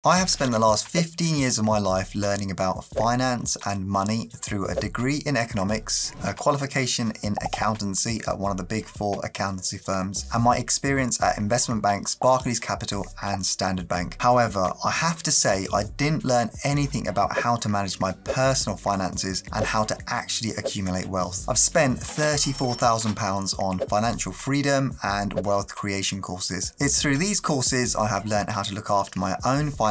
I have spent the last 15 years of my life learning about finance and money through a degree in economics, a qualification in accountancy at one of the big four accountancy firms, and my experience at investment banks, Barclays Capital and Standard Bank. However, I have to say I didn't learn anything about how to manage my personal finances and how to actually accumulate wealth. I've spent £34,000 on financial freedom and wealth creation courses. It's through these courses I have learned how to look after my own finances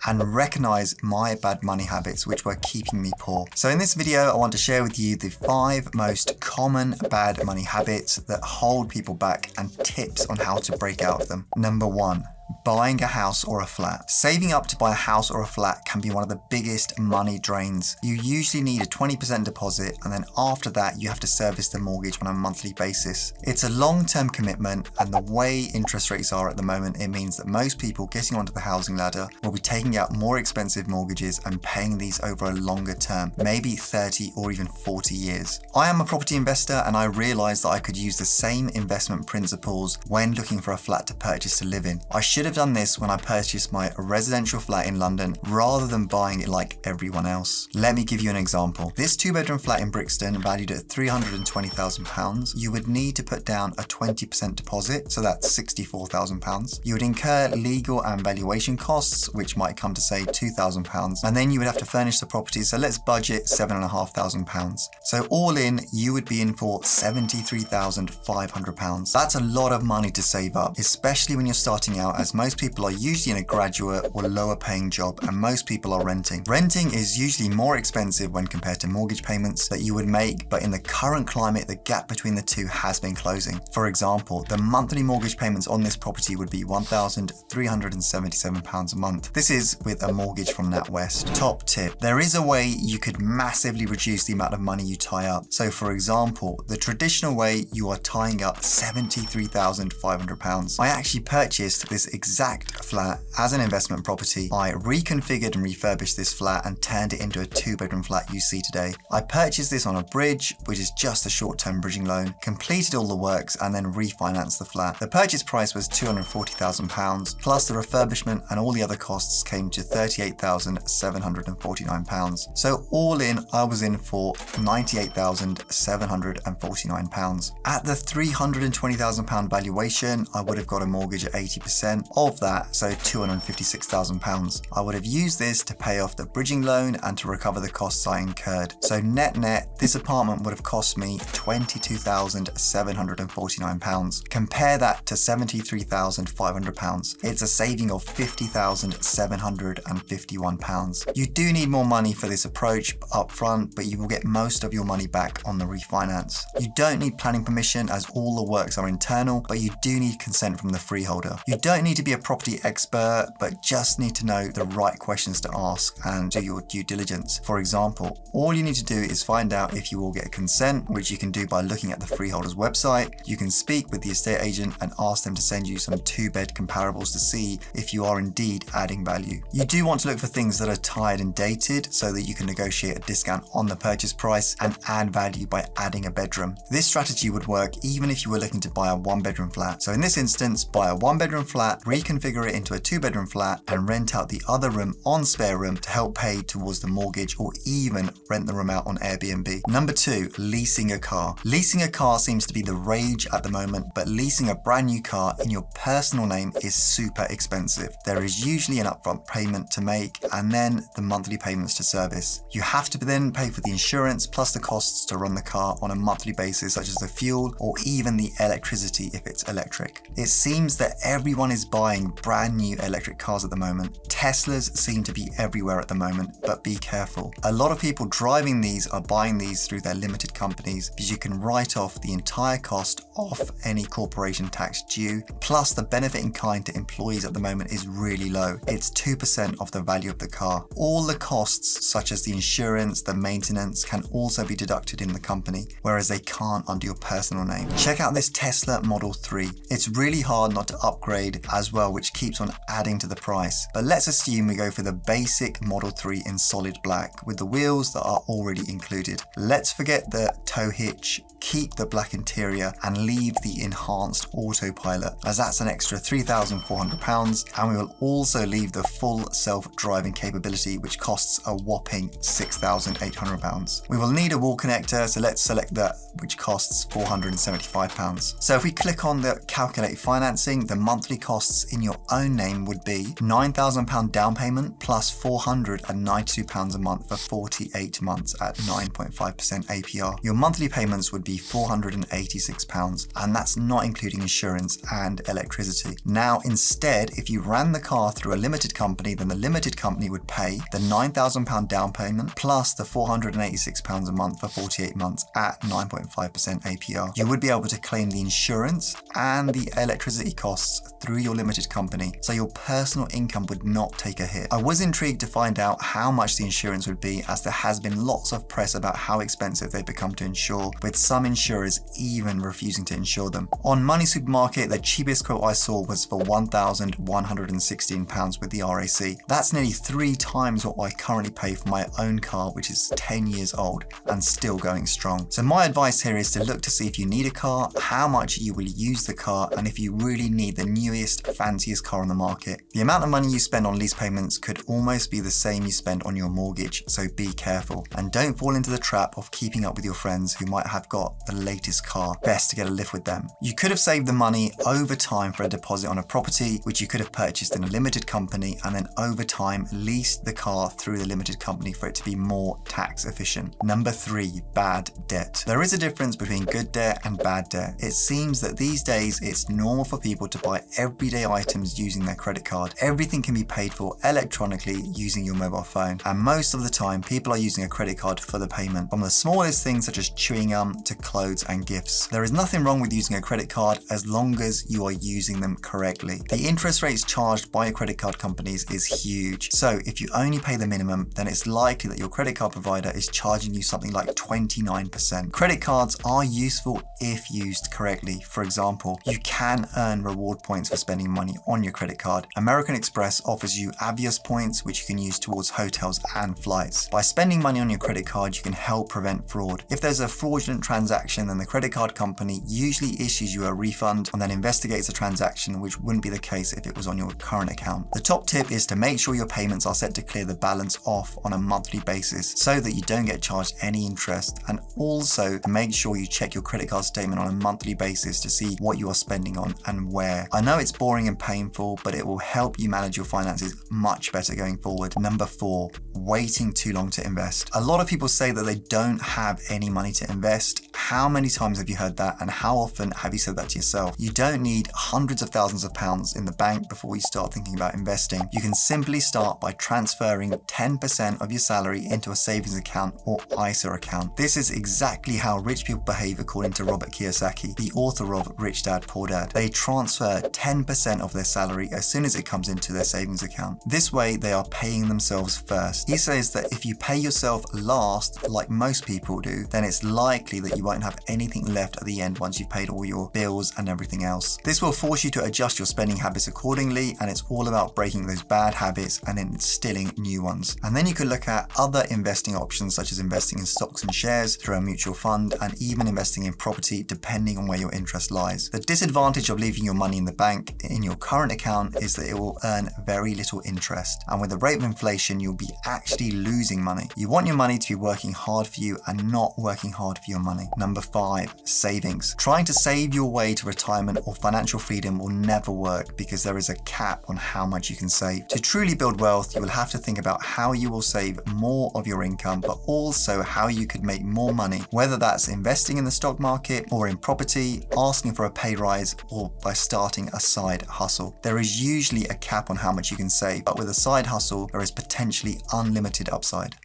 and recognize my bad money habits which were keeping me poor. So in this video, I want to share with you the 5 most common bad money habits that hold people back and tips on how to break out of them. Number 1. Buying a house or a flat. Saving up to buy a house or a flat can be one of the biggest money drains. You usually need a 20% deposit, and then after that you have to service the mortgage on a monthly basis. It's a long-term commitment, and the way interest rates are at the moment, it means that most people getting onto the housing ladder will be taking out more expensive mortgages and paying these over a longer term, maybe 30 or even 40 years. I am a property investor, and I realized that I could use the same investment principles when looking for a flat to purchase to live in. I should have done this when I purchased my residential flat in London rather than buying it like everyone else. Let me give you an example. This 2-bedroom flat in Brixton, valued at £320,000, you would need to put down a 20% deposit, so that's £64,000. You would incur legal and valuation costs, which might come to say £2,000, and then you would have to furnish the property, so let's budget £7,500. So all in, you would be in for £73,500. That's a lot of money to save up, especially when you're starting out, as most people are usually in a graduate or lower paying job, and most people are renting. Renting is usually more expensive when compared to mortgage payments that you would make, but in the current climate, the gap between the two has been closing. For example, the monthly mortgage payments on this property would be £1,377 a month. This is with a mortgage from NatWest. Top tip: there is a way you could massively reduce the amount of money you tie up. So for example, the traditional way, you are tying up £73,500. I actually purchased this exact flat as an investment property. I reconfigured and refurbished this flat and turned it into a 2-bedroom flat you see today. I purchased this on a bridge, which is just a short-term bridging loan, completed all the works and then refinanced the flat. The purchase price was £240,000, plus the refurbishment and all the other costs came to £38,749. So all in, I was in for £98,749. At the £320,000 valuation, I would have got a mortgage at 80%. Of that, so £256,000. I would have used this to pay off the bridging loan and to recover the costs I incurred. So net, this apartment would have cost me £22,749. Compare that to £73,500. It's a saving of £50,751. You do need more money for this approach up front, but you will get most of your money back on the refinance. You don't need planning permission as all the works are internal, but you do need consent from the freeholder. You don't need to be a property expert, but just need to know the right questions to ask and do your due diligence. For example, all you need to do is find out if you will get consent, which you can do by looking at the freeholder's website. You can speak with the estate agent and ask them to send you some 2-bed comparables to see if you are indeed adding value. You do want to look for things that are tired and dated so that you can negotiate a discount on the purchase price and add value by adding a bedroom. This strategy would work even if you were looking to buy a 1-bedroom flat. So in this instance, buy a 1-bedroom flat, reconfigure it into a 2-bedroom flat and rent out the other room on spare room to help pay towards the mortgage, or even rent the room out on Airbnb. Number 2, leasing a car. Leasing a car seems to be the rage at the moment, but leasing a brand new car in your personal name is super expensive. There is usually an upfront payment to make and then the monthly payments to service. You have to then pay for the insurance plus the costs to run the car on a monthly basis, such as the fuel or even the electricity if it's electric. It seems that everyone is buying brand new electric cars at the moment. Teslas seem to be everywhere at the moment, but be careful. A lot of people driving these are buying these through their limited companies because you can write off the entire cost off any corporation tax due, plus the benefit in kind to employees at the moment is really low. It's 2% of the value of the car. All the costs such as the insurance, the maintenance can also be deducted in the company, whereas they can't under your personal name. Check out this Tesla Model 3. It's really hard not to upgrade as well, which keeps on adding to the price. But let's assume we go for the basic Model 3 in solid black with the wheels that are already included. Let's forget the tow hitch, keep the black interior and leave the enhanced autopilot, as that's an extra £3,400, and we will also leave the full self-driving capability, which costs a whopping £6,800. We will need a wall connector, so let's select that, which costs £475. So if we click on the calculate financing, the monthly costs in your own name would be £9,000 down payment plus £492 a month for 48 months at 9.5% APR. Your monthly payments would be £486, and that's not including insurance and electricity. Now instead, if you ran the car through a limited company, then the limited company would pay the £9,000 down payment plus the £486 a month for 48 months at 9.5% APR. You would be able to claim the insurance and the electricity costs through your limited company, so your personal income would not take a hit. I was intrigued to find out how much the insurance would be, as there has been lots of press about how expensive they become to insure, with some insurers even refusing to insure them. On Money Supermarket, the cheapest quote I saw was for £1,116 with the RAC. That's nearly 3 times what I currently pay for my own car, which is 10 years old and still going strong. So my advice here is to look to see if you need a car, how much you will use the car, and if you really need the newest, fanciest car on the market. The amount of money you spend on lease payments could almost be the same you spend on your mortgage, so be careful. And don't fall into the trap of keeping up with your friends who might have got the latest car. Best to get a lift with them. You could have saved the money over time for a deposit on a property, which you could have purchased in a limited company, and then over time leased the car through the limited company for it to be more tax efficient. Number 3, bad debt. There is a difference between good debt and bad debt. It seems that these days it's normal for people to buy everyday items using their credit card. Everything can be paid for electronically using your mobile phone, and most of the time people are using a credit card for the payment, from the smallest things such as chewing gum to clothes and gifts. There is nothing wrong with using a credit card as long as you are using them correctly. The interest rates charged by your credit card companies is huge, so if you only pay the minimum, then it's likely that your credit card provider is charging you something like 29%. Credit cards are useful if used correctly. For example, you can earn reward points for spending money on your credit card. American Express offers you Avios points, which you can use towards hotels and flights. By spending money on your credit card, you can help prevent fraud. If there's a fraudulent transaction, then the credit card company usually issues you a refund and then investigates the transaction, which wouldn't be the case if it was on your current account. The top tip is to make sure your payments are set to clear the balance off on a monthly basis so that you don't get charged any interest, and also make sure you check your credit card statement on a monthly basis to see what you are spending on and where. I know it's boring and painful, but it will help you manage your finances much better going forward. Number 4, waiting too long to invest. A lot of people say that they don't have any money to invest. How many times have you heard that, and how often have you said that to yourself? You don't need hundreds of thousands of pounds in the bank before you start thinking about investing. You can simply start by transferring 10% of your salary into a savings account or ISA account. This is exactly how rich people behave, according to Robert Kiyosaki, the author of Rich Dad Poor Dad. They transfer 10% of their salary as soon as it comes into their savings account. This way they are paying themselves first. He says that if you pay yourself last, like most people do, then it's likely that you won't have anything left at the end once you've paid all your bills and everything else. This will force you to adjust your spending habits accordingly, and it's all about breaking those bad habits and instilling new ones. And then you can look at other investing options, such as investing in stocks and shares through a mutual fund, and even investing in property, depending on where your interest lies. The disadvantage of leaving your money in the bank in your current account is that it will earn very little interest, and with the rate of inflation you'll be actually losing money. You want your money to be working hard for you and not working hard for your money. Number 5, savings. Trying to save your way to retirement or financial freedom will never work, because there is a cap on how much you can save. To truly build wealth, you will have to think about how you will save more of your income, but also how you could make more money, whether that's investing in the stock market or in property, asking for a pay rise, or by starting a side hustle. There is usually a cap on how much you can save, but with a side hustle, there is potentially unlimited upside.